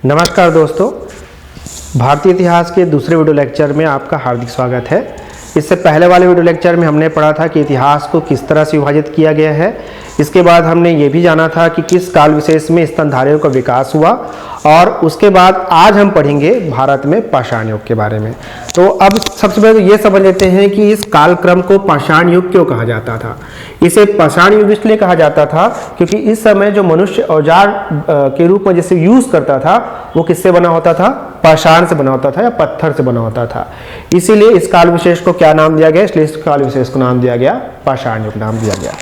नमस्कार दोस्तों, भारतीय इतिहास के दूसरे वीडियो लेक्चर में आपका हार्दिक स्वागत है। इससे पहले वाले वीडियो लेक्चर में हमने पढ़ा था कि इतिहास को किस तरह से विभाजित किया गया है। इसके बाद हमने ये भी जाना था कि किस काल विशेष में स्तनधारियों का विकास हुआ, और उसके बाद आज हम पढ़ेंगे भारत में पाषाण युग के बारे में। तो अब सबसे पहले ये समझ लेते हैं कि इस कालक्रम को पाषाण युग क्यों कहा जाता था। इसे पाषाण युग इसलिए कहा जाता था क्योंकि इस समय जो मनुष्य औजार के रूप में जैसे यूज करता था वो किससे बना होता था, पाषाण से बना होता था या पत्थर से बना होता था। इसीलिए इस काल विशेष को क्या नाम दिया गया, इसलिए इस काल विशेष को नाम दिया गया पाषाण युग नाम दिया गया।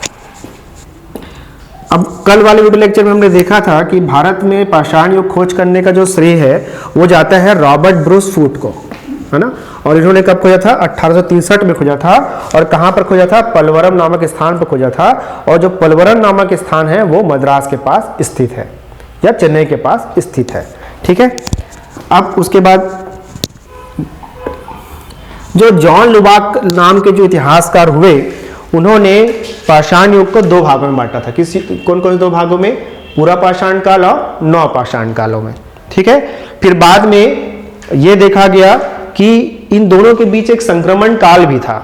अब कल वाले वीडियो लेक्चर में हमने देखा था कि भारत में पाषाण युग खोज करने का जो श्रेय है वो जाता है रॉबर्ट ब्रूस फूट को, है ना। और इन्होंने कब खोजा था, 1863 में खोजा था। और कहां पर खोजा था, पलवरम नामक स्थान पर खोजा था। और जो पलवरम नामक स्थान है वो मद्रास के पास स्थित है या चेन्नई के पास स्थित है, ठीक है। अब उसके बाद जो जॉन लुबाक नाम के जो इतिहासकार हुए, उन्होंने पाषाण युग को दो भागों में बांटा था। कौन कौन से दो भागों में, पूरा पाषाण काल और नव पाषाण कालों में, ठीक है। फिर बाद में यह देखा गया कि इन दोनों के बीच एक संक्रमण काल भी था,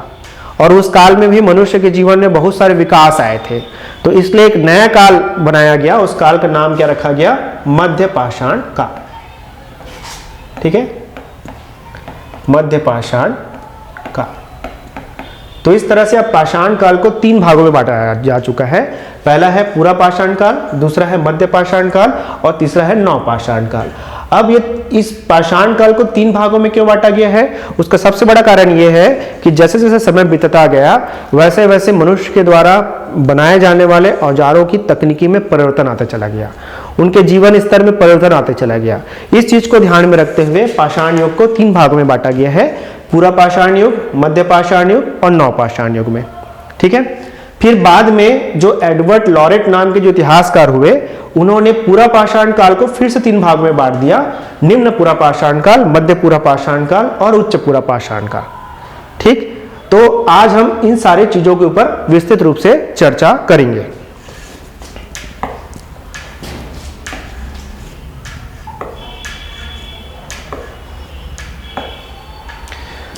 और उस काल में भी मनुष्य के जीवन में बहुत सारे विकास आए थे। तो इसलिए एक नया काल बनाया गया, उस काल का नाम क्या रखा गया, मध्य पाषाण काल, ठीक है, मध्य पाषाण काल। तो इस तरह से अब पाषाण काल को तीन भागों में बांटा जा चुका है। पहला है पूरा पाषाण काल, दूसरा है मध्य पाषाण काल, और तीसरा है नव पाषाण काल। अब ये इस पाषाण काल को तीन भागों में क्यों बांटा गया है, उसका सबसे बड़ा कारण ये है कि जैसे जैसे समय बीतता गया वैसे वैसे मनुष्य के द्वारा बनाए जाने वाले औजारों की तकनीकी में परिवर्तन आता चला गया, उनके जीवन स्तर में परिवर्तन आते चला गया। इस चीज को ध्यान में रखते हुए पाषाण युग को तीन भागों में बांटा गया है, पूरा पाषाण युग, मध्य पाषाण युग और नव पाषाण युग में, ठीक है। फिर बाद में जो एडवर्ड लॉरेट नाम के जो इतिहासकार हुए, उन्होंने पूरा पाषाण काल को फिर से तीन भागों में बांट दिया, निम्न पूरा पाषाण काल, मध्य पूरा पाषाण काल और उच्च पूरा पाषाण काल, ठीक। तो आज हम इन सारे चीजों के ऊपर विस्तृत रूप से चर्चा करेंगे।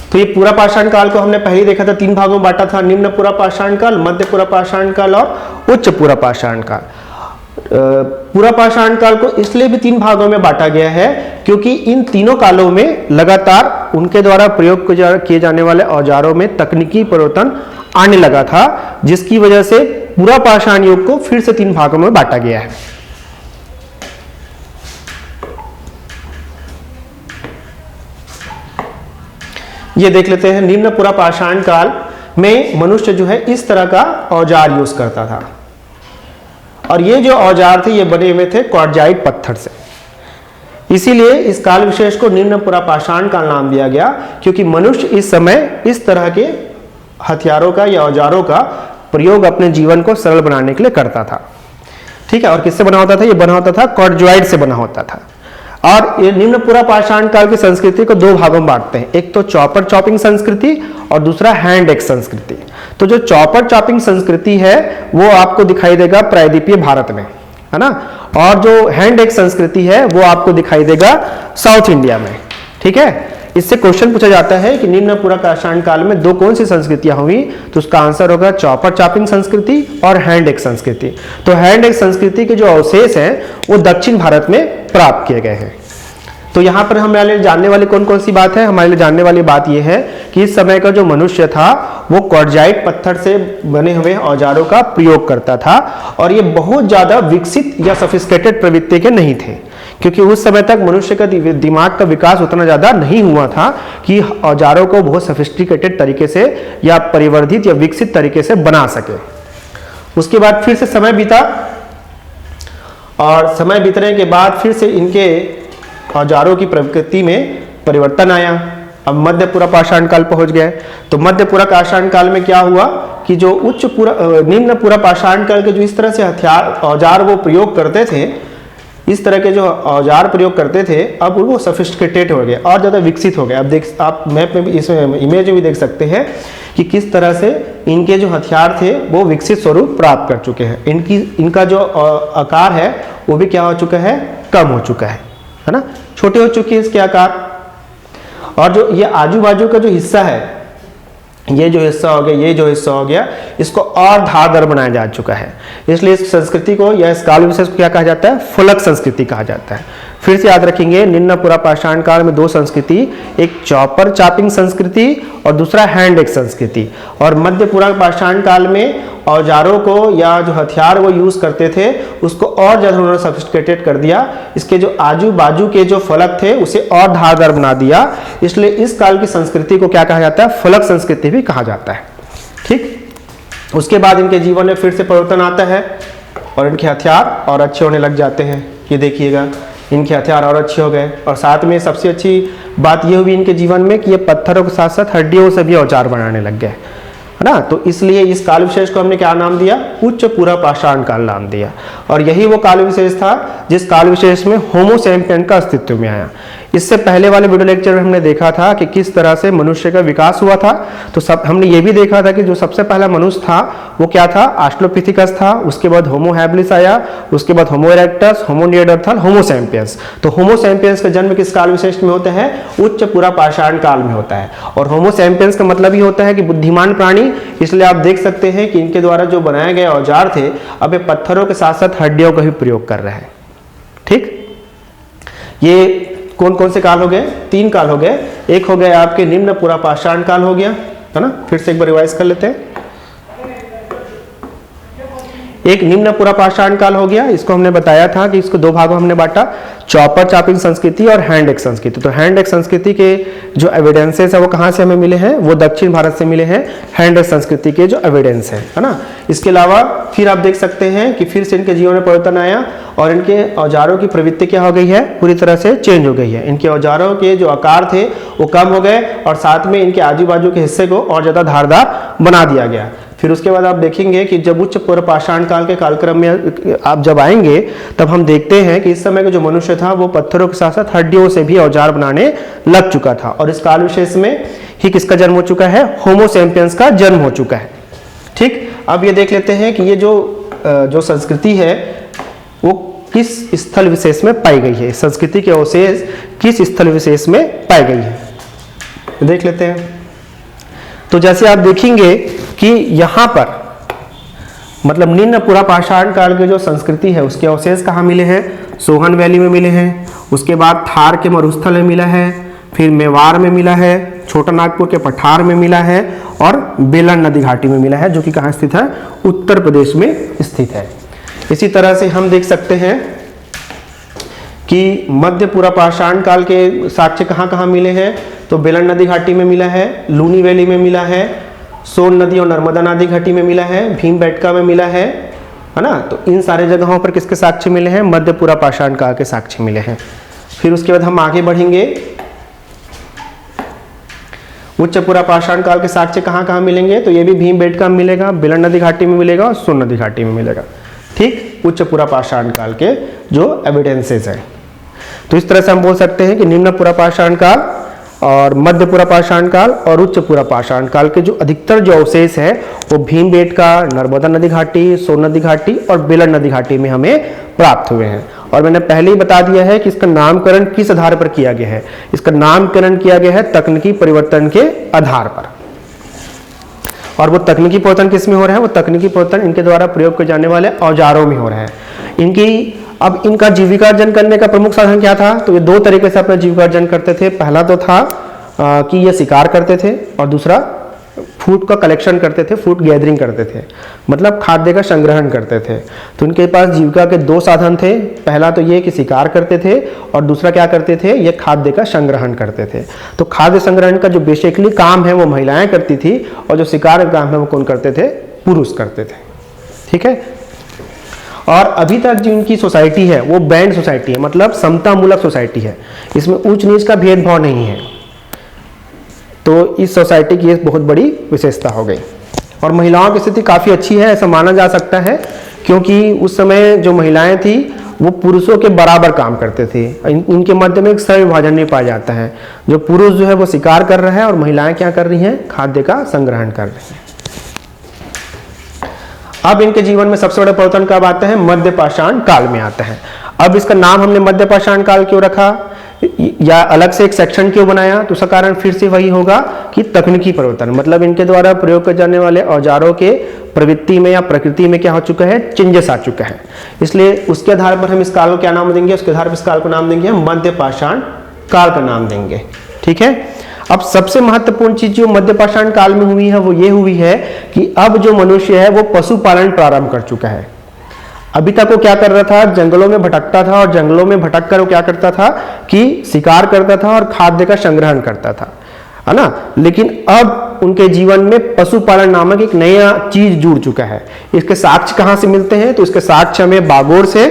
तो ये पूरा पाषाण काल को हमने पहले देखा था, तीन भागों में बांटा था, निम्न पूरा पाषाण काल, मध्य पूरा पाषाण काल और उच्च पूरा पाषाण काल। पूरा पाषाण काल को इसलिए भी तीन भागों में बांटा गया है क्योंकि इन तीनों कालों में लगातार उनके द्वारा प्रयोग किए जाने वाले औजारों में तकनीकी परिवर्तन आने लगा था, जिसकी वजह से पूरा पाषाण युग को फिर से तीन भागों में बांटा गया है। ये देख लेते हैं, निम्न पूरा पाषाण काल में मनुष्य जो है इस तरह का औजार यूज करता था, और ये जो औजार थे ये बने हुए थे क्वार्टजाइट पत्थर से। इसीलिए इस काल विशेष को निम्न पूरा पाषाण काल नाम दिया गया, क्योंकि मनुष्य इस समय इस तरह के हथियारों का या औजारों का प्रयोग अपने जीवन को सरल बनाने के लिए करता था, ठीक है। और किससे बना होता था, ये बना होता था क्वार्टजाइट से बना होता था। और ये निम्न पूरा पाषाण काल की संस्कृति को दो भागों में बांटते हैं, एक तो चॉपर चॉपिंग संस्कृति और दूसरा हैंड एक्स संस्कृति। तो जो चॉपर चॉपिंग संस्कृति है वो आपको दिखाई देगा प्रायद्वीपीय भारत में, है ना, और जो हैंड एक्स संस्कृति है वो आपको दिखाई देगा साउथ इंडिया में, ठीक है। इससे क्वेश्चन पूछा जाता है कि निम्न पूरा पाषाण काल में दो कौन सी संस्कृतियां हुई, तो उसका आंसर होगा चॉपर चॉपिंग संस्कृति और हैंड एक्स संस्कृति। तो हैंड एक्स संस्कृति के जो अवशेष हैं वो दक्षिण भारत में प्राप्त किए गए हैं। तो यहाँ पर हमारे लिए जानने वाली कौन कौन सी बात है, हमारे लिए जानने वाली बात यह है कि इस समय का जो मनुष्य था वो क्वार्टजाइट पत्थर से बने हुए औजारों का प्रयोग करता था, और ये बहुत ज्यादा विकसित या सोफिस्टिकेटेड प्रवृत्ति के नहीं थे, क्योंकि उस समय तक मनुष्य का दिमाग का विकास उतना ज्यादा नहीं हुआ था कि औजारों को बहुत सोफिस्टिकेटेड तरीके से या परिवर्धित या विकसित तरीके से बना सके। उसके बाद फिर से समय बीता, और समय बीतने के बाद फिर से इनके औजारों की प्रकृति में परिवर्तन आया। अब मध्य पूरा पाषाण काल पहुंच गए। तो मध्य पूरा पाषाण काल में क्या हुआ कि जो निम्न पूरा पाषाण काल के जो इस तरह से हथियार औजार वो प्रयोग करते थे, इस तरह के जो औजार प्रयोग करते थे, अब वो सोफिस्टिकेटेड हो गए और ज़्यादा विकसित हो गए। अब देख, आप मैप में भी, इसमें इमेज में भी देख सकते हैं कि किस तरह से इनके जो हथियार थे वो विकसित स्वरूप प्राप्त कर चुके हैं। इनका जो आकार है वो भी क्या हो चुका है, कम हो चुका है। है ना, छोटे हो चुके हैं इसके आकार। और जो ये आजू बाजू का जो हिस्सा है, ये जो हिस्सा हो गया, ये जो हिस्सा हो गया, इसको और धारदार बनाया जा चुका है। इसलिए इस संस्कृति को या इस काल विशेष को क्या कहा जाता है? फलक संस्कृति कहा जाता है। फिर से याद रखेंगे, निम्न पुरा पाषाण काल में दो संस्कृति, एक चॉपर चापिंग संस्कृति और दूसरा हैंड एक्स संस्कृति। और मध्य पुरा पाषाण काल में औजारों को या जो हथियार वो यूज करते थे उसको और ज्यादा उन्होंने सोफिस्टिकेटेड कर दिया। इसके जो आजू बाजू के जो फलक थे उसे और धारदार बना दिया। इसलिए इस काल की संस्कृति को क्या कहा जाता है? फलक संस्कृति भी कहा जाता है। ठीक, उसके बाद इनके जीवन में फिर से परिवर्तन आता है और इनके हथियार और अच्छे होने लग जाते हैं। ये देखिएगा, इनके हथियार और अच्छे हो गए। और साथ में सबसे अच्छी बात यह हुई इनके जीवन में कि ये पत्थरों के साथ साथ हड्डियों से भी औजार बनाने लग गए, है ना। तो इसलिए इस काल विशेष को हमने क्या नाम दिया? उच्च पुरा पाषाण काल नाम दिया। और यही वो काल विशेष था जिस काल विशेष में होमो सैपियन का अस्तित्व में आया। इससे पहले वाले वीडियो लेक्चर में हमने देखा था कि किस तरह से मनुष्य का विकास हुआ था। तो हमने ये भी देखा था कि जो सबसे पहला मनुष्य था वो क्या था? ऑस्ट्रोपिथिकस था। उसके बाद होमो हैबिलिस आया, उसके बाद होमो इरेक्टस, होमो निएंडरथल, होमो सैपियंस। तो होमो सैपियंस का जन्म किस काल विशेष में होता है? उच्च पुरा पाषाण काल में होता है। और होमो सैपियंस का मतलब ही होता है कि बुद्धिमान प्राणी। इसलिए आप देख सकते हैं कि इनके द्वारा जो बनाए गए औजार थे अब ये पत्थरों के साथ साथ हड्डियों का भी प्रयोग कर रहे हैं। ठीक, ये कौन कौन से काल हो गए? 3 काल हो गए। एक हो गया आपके निम्न पुरा पाषाण काल हो गया, है ना। फिर से एक बार रिवाइज कर लेते हैं। एक निम्न पुरा पाषाण काल हो गया, इसको हमने बताया था कि इसको 2 भागों हमने बांटा, चॉपर चापिंग संस्कृति और हैंड एक्स संस्कृति। तो हैंड एक्स संस्कृति के जो एविडेंसेस है वो कहाँ से हमें मिले हैं? वो दक्षिण भारत से मिले हैं, हैंड एक्स संस्कृति के जो एविडेंस है ना। इसके अलावा फिर आप देख सकते हैं कि फिर से इनके जीवन में परिवर्तन आया और इनके औजारों की प्रवृत्ति क्या हो गई है? पूरी तरह से चेंज हो गई है। इनके औजारों के जो आकार थे वो कम हो गए और साथ में इनके आजू बाजू के हिस्से को और ज्यादा धारदार बना दिया गया। फिर उसके बाद आप देखेंगे कि जब उच्च पुरा पाषाण काल के कालक्रम में आप जब आएंगे तब हम देखते हैं कि इस समय का जो मनुष्य था वो पत्थरों के साथ साथ हड्डियों से भी औजार बनाने लग चुका था। और इस काल विशेष में ही किसका जन्म हो चुका है? होमो सैपियंस का जन्म हो चुका है। ठीक, अब ये देख लेते हैं कि ये जो संस्कृति है वो किस स्थल विशेष में पाई गई है। संस्कृति के अवशेष किस स्थल विशेष में पाई गई है, देख लेते हैं। तो जैसे आप देखेंगे कि यहाँ पर मतलब निम्न पुरा पाषाण काल की जो संस्कृति है उसके अवशेष कहाँ मिले हैं? सोहन वैली में मिले हैं, उसके बाद थार के मरुस्थल में मिला है, फिर मेवाड़ में मिला है, छोटा नागपुर के पठार में मिला है और बेलन नदी घाटी में मिला है, जो कि कहाँ स्थित है? उत्तर प्रदेश में स्थित है। इसी तरह से हम देख सकते हैं कि मध्य पुरा पाषाण काल के साक्ष्य कहाँ कहाँ मिले हैं? तो बेलन नदी घाटी में मिला है, लूनी वैली में मिला है, सोन नदी और नर्मदा नदी घाटी में मिला है, भीमबेटका में मिला है ना। तो इन सारे जगहों पर किसके साक्ष्य मिले हैं? मध्य पुरा पाषाण काल के साक्ष्य मिले हैं। फिर उसके बाद हम आगे बढ़ेंगे, उच्च पुरा पाषाण काल के साक्ष्य कहाँ कहाँ मिलेंगे? तो ये भी भीमबेटका में मिलेगा, बेलन नदी घाटी में मिलेगा और सोन नदी घाटी में मिलेगा। ठीक, उच्च पुरा पाषाण काल के जो एविडेंसेस है। तो इस तरह से हम बोल सकते हैं कि निम्न पुरा पाषाण काल और मध्य पुरा पाषाण काल और उच्च पुरा पाषाण काल के जो अधिकतर जो अवशेष है वो भीमबेटका, नर्मदा नदी घाटी, सोन नदी घाटी और बेलन नदी घाटी में हमें प्राप्त हुए हैं। और मैंने पहले ही बता दिया है कि इसका नामकरण किस आधार पर किया गया है? इसका नामकरण किया गया है तकनीकी परिवर्तन के आधार पर। और वो तकनीकी परिवर्तन किस में हो रहा है? वो तकनीकी परिवर्तन इनके द्वारा प्रयोग किए जाने वाले औजारों में हो रहा है। अब इनका जीविकार्जन करने का प्रमुख साधन क्या था? तो ये 2 तरीके से अपना जीविकार्जन करते थे। पहला तो था कि ये शिकार करते थे और दूसरा फूड का कलेक्शन करते थे, फूड गैदरिंग करते थे, मतलब खाद्य का संग्रहण करते थे। तो इनके पास जीविका के 2 साधन थे। पहला तो ये कि शिकार करते थे और दूसरा क्या करते थे? ये खाद्य का संग्रहण करते थे। तो खाद्य संग्रहण का जो बेसिकली काम है वो महिलाएं करती थी और जो शिकार का काम है वो कौन करते थे? पुरुष करते थे। ठीक है। और अभी तक जो इनकी सोसाइटी है वो बैंड सोसाइटी है, मतलब समता मूलक सोसाइटी है। इसमें ऊंच नीच का भेदभाव नहीं है। तो इस सोसाइटी की एक बहुत बड़ी विशेषता हो गई। और महिलाओं की स्थिति काफ़ी अच्छी है, ऐसा माना जा सकता है, क्योंकि उस समय जो महिलाएं थी वो पुरुषों के बराबर काम करते थे। इनके मध्य में एक सह विभाजन नहीं पाया जाता है। जो पुरुष जो है वो शिकार कर रहा है और महिलाएं क्या कर रही हैं? खाद्य का संग्रहण कर रही हैं। अब इनके जीवन में सबसे बड़ा परिवर्तन कब आता है? मध्य पाषाण काल में आता है। अब इसका नाम हमने मध्य पाषाण काल क्यों रखा या अलग से एक सेक्शन क्यों बनाया, तो उसका कारण फिर से वही होगा कि तकनीकी परिवर्तन, मतलब इनके द्वारा प्रयोग किए जाने वाले औजारों के प्रवृत्ति में या प्रकृति में क्या हो चुका है, चेंजेस आ चुका है। इसलिए उसके आधार पर हम इस काल को क्या नाम देंगे, उसके आधार पर इस काल को नाम देंगे हम मध्य पाषाण काल का नाम देंगे। ठीक है। अब सबसे महत्वपूर्ण चीज जो मध्य पाषाण काल में हुई है वो ये हुई है कि अब जो मनुष्य है वो पशुपालन प्रारंभ कर चुका है। अभी तक वो क्या कर रहा था, जंगलों में भटकता था और जंगलों में भटक कर वो क्या करता था कि शिकार करता था और खाद्य का संग्रहण करता था, है ना। लेकिन अब उनके जीवन में पशुपालन नामक एक नया चीज जुड़ चुका है। इसके साक्ष्य कहां से मिलते हैं, तो इसके साक्ष्य हमें बागोर से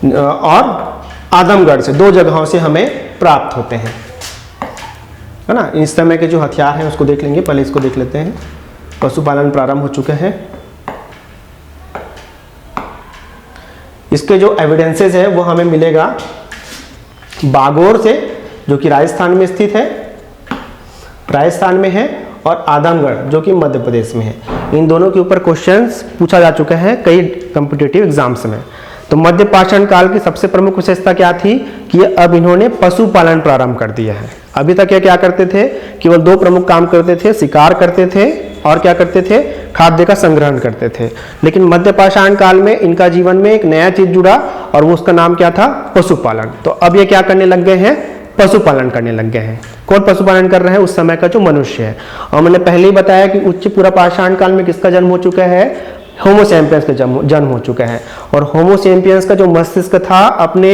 और आदमगढ़ से, दो जगहों से हमें प्राप्त होते हैं, है ना। इस समय के जो हथियार हैं उसको देख लेंगे, पहले इसको देख लेते हैं। पशुपालन प्रारंभ हो चुके हैं। इसके जो एविडेंसेस है वो हमें मिलेगा बागोर से, जो कि राजस्थान में स्थित है, राजस्थान में है, और आदमगढ़ जो कि मध्य प्रदेश में है। इन दोनों के ऊपर क्वेश्चंस पूछा जा चुका है कई कॉम्पिटिटिव एग्जाम्स में। तो मध्य पाषाण काल की सबसे प्रमुख विशेषता क्या थी कि अब इन्होंने पशुपालन प्रारंभ कर दिया है। अभी तक ये क्या करते थे, केवल दो प्रमुख काम करते थे, शिकार करते थे और क्या करते थे, खाद्य का संग्रहण करते थे। लेकिन मध्य पाषाण काल में इनका जीवन में एक नया चीज जुड़ा और वो उसका नाम क्या था, पशुपालन। तो अब ये क्या करने लग गए हैं, पशुपालन करने लग गए हैं। कौन पशुपालन कर रहे हैं, उस समय का जो मनुष्य है। और मैंने पहले ही बताया कि उच्च पूरा पाषाण काल में किसका जन्म हो चुका है, होमो सैपियंस का जन्म हो चुका है। और होमो सैपियंस का जो मस्तिष्क था अपने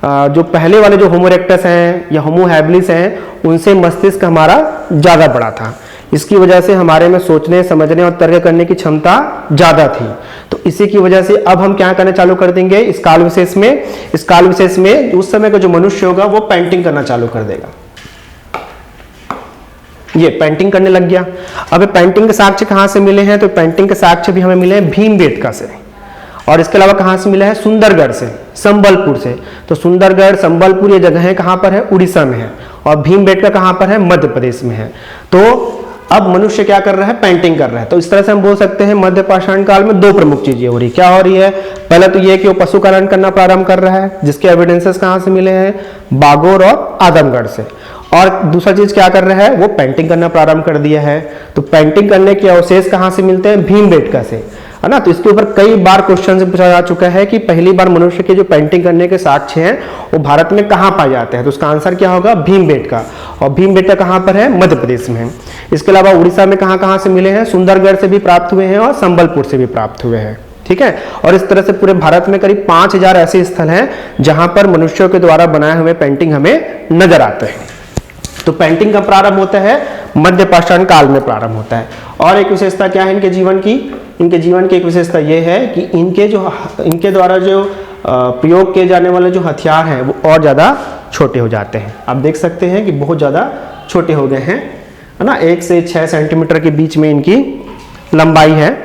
जो पहले वाले जो होमो इरेक्टस हैं या होमो हैबिलिस हैं उनसे मस्तिष्क हमारा ज़्यादा बड़ा था। इसकी वजह से हमारे में सोचने, समझने और तर्क करने की क्षमता ज़्यादा थी। तो इसी की वजह से अब हम क्या करना चालू कर देंगे इस काल विशेष में, इस काल विशेष में उस समय का जो मनुष्य होगा वो पेंटिंग करना चालू कर देगा। ये पेंटिंग करने लग गया। अब पेंटिंग के साक्ष्य कहाँ से मिले हैं, तो पेंटिंग के साक्ष्य भी हमें मिले हैं भीमबेटका से, और इसके अलावा कहाँ से मिला है, सुंदरगढ़ से, संबलपुर से। तो सुंदरगढ़, संबलपुर ये जगहें कहाँ पर है, उड़ीसा में है, और भीमबेटका कहाँ पर है, मध्य प्रदेश में है। तो अब मनुष्य क्या कर रहा है, पेंटिंग कर रहा है। तो इस तरह से हम बोल सकते हैं मध्य पाषाण काल में दो प्रमुख चीजें हो रही। क्या हो रही है, पहले तो ये कि वो पशुपालन करना प्रारंभ कर रहा है, जिसके एविडेंसेस कहाँ से मिले हैं, बागोर और आदमगढ़ से। और दूसरा चीज क्या कर रहा है, वो पेंटिंग करना प्रारंभ कर दिया है। तो पेंटिंग करने के अवशेष कहाँ से मिलते हैं, भीमबेटका से, है ना। तो इसके ऊपर कई बार क्वेश्चन पूछा जा चुका है कि पहली बार मनुष्य के जो पेंटिंग करने के साक्ष्य हैं वो भारत में कहाँ पाए जाते हैं, तो उसका आंसर क्या होगा, भीमबेटका। और भीमबेटका कहाँ पर है, मध्य प्रदेश में है। इसके अलावा उड़ीसा में कहाँ से मिले हैं, सुंदरगढ़ से भी प्राप्त हुए हैं और संबलपुर से भी प्राप्त हुए हैं। ठीक है। और इस तरह से पूरे भारत में करीब 5000 ऐसे स्थल हैं जहां पर मनुष्यों के द्वारा बनाए हुए पेंटिंग हमें नजर आते हैं। तो पेंटिंग का प्रारंभ होता है मध्य पाषाण काल में प्रारंभ होता है। और एक विशेषता क्या है इनके जीवन की, इनके जीवन की एक विशेषता यह है कि इनके द्वारा जो प्रयोग किए जाने वाले जो हथियार हैं वो और ज़्यादा छोटे हो जाते हैं। आप देख सकते हैं कि बहुत ज़्यादा छोटे हो गए हैं, है ना। 1 से 6 सेंटीमीटर के बीच में इनकी लंबाई है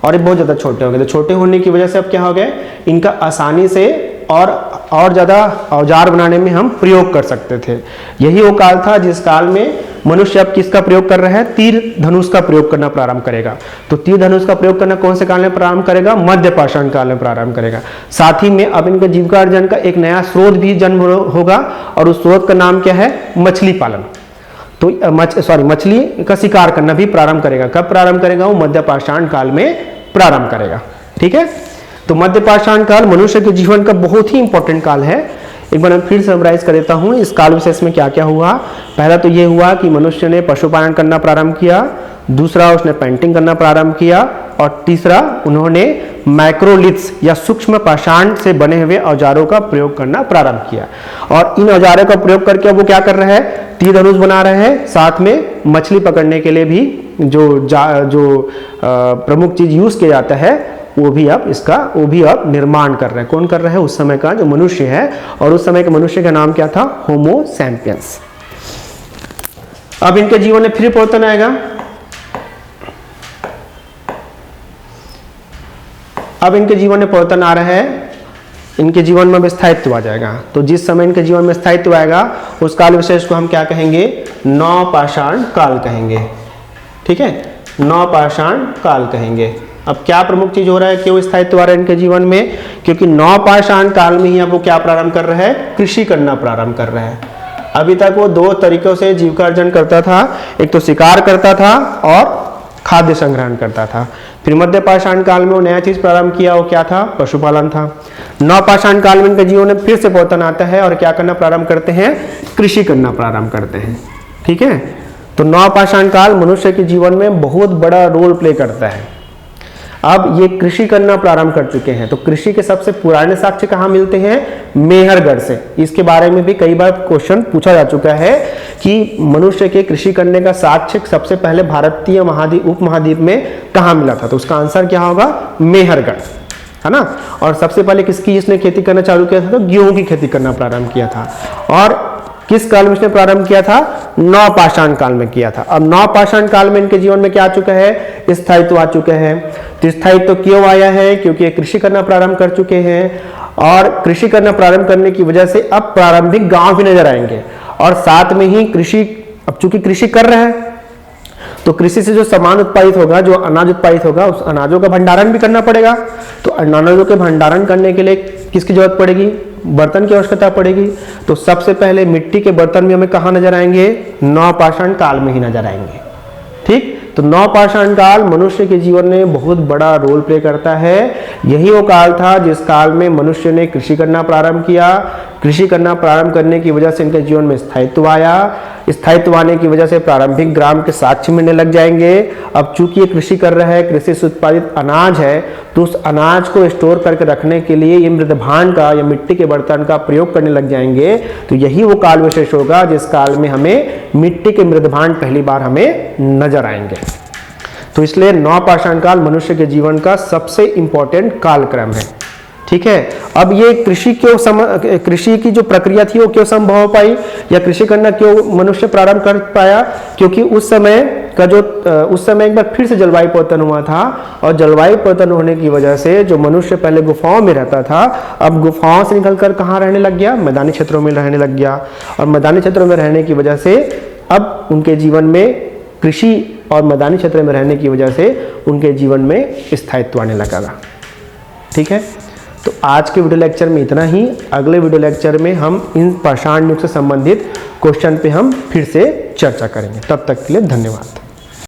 और ये बहुत ज़्यादा छोटे हो गए। तो छोटे होने की वजह से अब क्या हो गए, इनका आसानी से और ज़्यादा औजार बनाने में हम प्रयोग कर सकते थे। यही वो काल था जिस काल में मनुष्य अब किसका प्रयोग कर रहा है, तीर धनुष का प्रयोग करना प्रारंभ करेगा। तो तीर धनुष का प्रयोग करना कौन से काल में प्रारंभ करेगा, मध्य पाषाण काल में प्रारंभ करेगा। साथ ही में अब इनके जीविकार्जन का एक नया स्रोत भी जन्म होगा और उस स्रोत का नाम क्या है, मछली पालन। तो मछली का शिकार करना भी प्रारंभ करेगा। कब प्रारंभ करेगा, वो मध्य पाषाण काल में प्रारंभ करेगा। ठीक है। तो मध्य पाषाण काल मनुष्य के जीवन का बहुत ही इंपॉर्टेंट काल है। एक बार मैं फिर समराइज कर देता हूँ इस काल विशेष में क्या क्या हुआ। पहला तो ये हुआ कि मनुष्य ने पशुपालन करना प्रारंभ किया, दूसरा उसने पेंटिंग करना प्रारंभ किया, और तीसरा उन्होंने माइक्रोलिथ्स या सूक्ष्म पाषाण से बने हुए औजारों का प्रयोग करना प्रारंभ किया। और इन औजारों का प्रयोग करके वो क्या कर रहे हैं, तीर धनुष बना रहे हैं, साथ में मछली पकड़ने के लिए भी जो प्रमुख चीज यूज किया जाता है वो भी अब निर्माण कर रहे हैं। कौन कर रहे हैं, उस समय का जो मनुष्य है, और उस समय के मनुष्य का नाम क्या था, होमो सैपियंस। अब इनके जीवन में फिर परिवर्तन आएगा। अब इनके जीवन में परिवर्तन आ रहा है, इनके जीवन में स्थायित्व आ जाएगा। तो जिस समय इनके जीवन में स्थायित्व आएगा उस काल विशेष को हम क्या कहेंगे, नवपाषाण काल कहेंगे। ठीक है, नवपाषाण काल कहेंगे। अब क्या प्रमुख चीज हो रहा है, क्यों स्थायित्व आ रहा है इनके जीवन में, क्योंकि नवपाषाण काल में ही अब वो क्या प्रारंभ कर रहे हैं, कृषि करना प्रारंभ कर रहे हैं। अभी तक वो दो तरीकों से जीविका अर्जन करता था, एक तो शिकार करता था और खाद्य संग्रहण करता था। फिर मध्य पाषाण काल में वो नया चीज प्रारंभ किया, वो क्या था, पशुपालन था। नवपाषाण काल में इनके जीवन में फिर से परिवर्तन आता है और क्या करना प्रारंभ करते हैं, कृषि करना प्रारंभ करते हैं। ठीक है, तो नवपाषाण काल मनुष्य के जीवन में बहुत बड़ा रोल प्ले करता है। अब ये कृषि करना प्रारंभ कर चुके हैं, तो कृषि के सबसे पुराने साक्ष्य कहाँ मिलते हैं, मेहरगढ़ से। इसके बारे में भी कई बार क्वेश्चन पूछा जा चुका है कि मनुष्य के कृषि करने का साक्ष्य सबसे पहले भारतीय उपमहाद्वीप में कहाँ मिला था, तो उसका आंसर क्या होगा, मेहरगढ़, है ना। और सबसे पहले किसकी इसने खेती करना चालू किया था, तो गेहूं की खेती करना प्रारंभ किया था। और किस काल में इसने प्रारंभ किया था, नवपाषाण काल में किया था। अब नवपाषाण काल में इनके जीवन में क्या आ चुका है, स्थायित्व आ चुके हैं। तो स्थायित्व क्यों आया है, क्योंकि ये कृषि करना प्रारंभ कर चुके हैं और कृषि करना प्रारंभ करने की वजह से अब प्रारंभिक गांव भी नजर आएंगे और साथ में ही कृषि, अब चूंकि कृषि कर रहे हैं तो कृषि से जो सामान उत्पादित होगा, जो अनाज उत्पादित होगा, उस अनाजों का भंडारण भी करना पड़ेगा। तो अनाजों के भंडारण करने के लिए किसकी जरूरत पड़ेगी, बर्तन की आवश्यकता पड़ेगी। तो सबसे पहले मिट्टी के बर्तन भी हमें कहाँ नजर आएंगे, नवपाषाण काल में ही नजर आएंगे। ठीक, तो नवपाषाण काल मनुष्य के जीवन में बहुत बड़ा रोल प्ले करता है। यही वो काल था जिस काल में मनुष्य ने कृषि करना प्रारंभ किया। कृषि करना प्रारंभ करने की वजह से इनके जीवन में स्थायित्व आया। स्थायित्व आने की वजह से प्रारंभिक ग्राम के साक्ष्य मिलने लग जाएंगे। अब चूंकि ये कृषि कर रहा है, कृषि से उत्पादित अनाज है, तो उस अनाज को स्टोर करके रखने के लिए ये मृदभांड का या मिट्टी के बर्तन का प्रयोग करने लग जाएंगे। तो यही वो काल विशेष होगा जिस काल में हमें मिट्टी के मृदभांड पहली बार हमें नजर आएंगे। तो इसलिए नवपाषाण काल मनुष्य के जीवन का सबसे इंपॉर्टेंट कालक्रम है। ठीक है, अब ये कृषि की जो प्रक्रिया थी वो क्यों संभव हो पाई, या कृषि करना क्यों मनुष्य प्रारंभ कर पाया, क्योंकि उस समय एक बार फिर से जलवायु परिवर्तन हुआ था। और जलवायु परिवर्तन होने की वजह से जो मनुष्य पहले गुफाओं में रहता था, अब गुफाओं से निकलकर कहाँ रहने लग गया, मैदानी क्षेत्रों में रहने लग गया। और मैदानी क्षेत्रों में रहने की वजह से अब उनके जीवन में कृषि और मैदानी क्षेत्र में रहने की वजह से उनके जीवन में स्थायित्व आने लगा। ठीक है, तो आज के वीडियो लेक्चर में इतना ही। अगले वीडियो लेक्चर में हम इन पाषाण युग से संबंधित क्वेश्चन पे हम फिर से चर्चा करेंगे। तब तक के लिए धन्यवाद।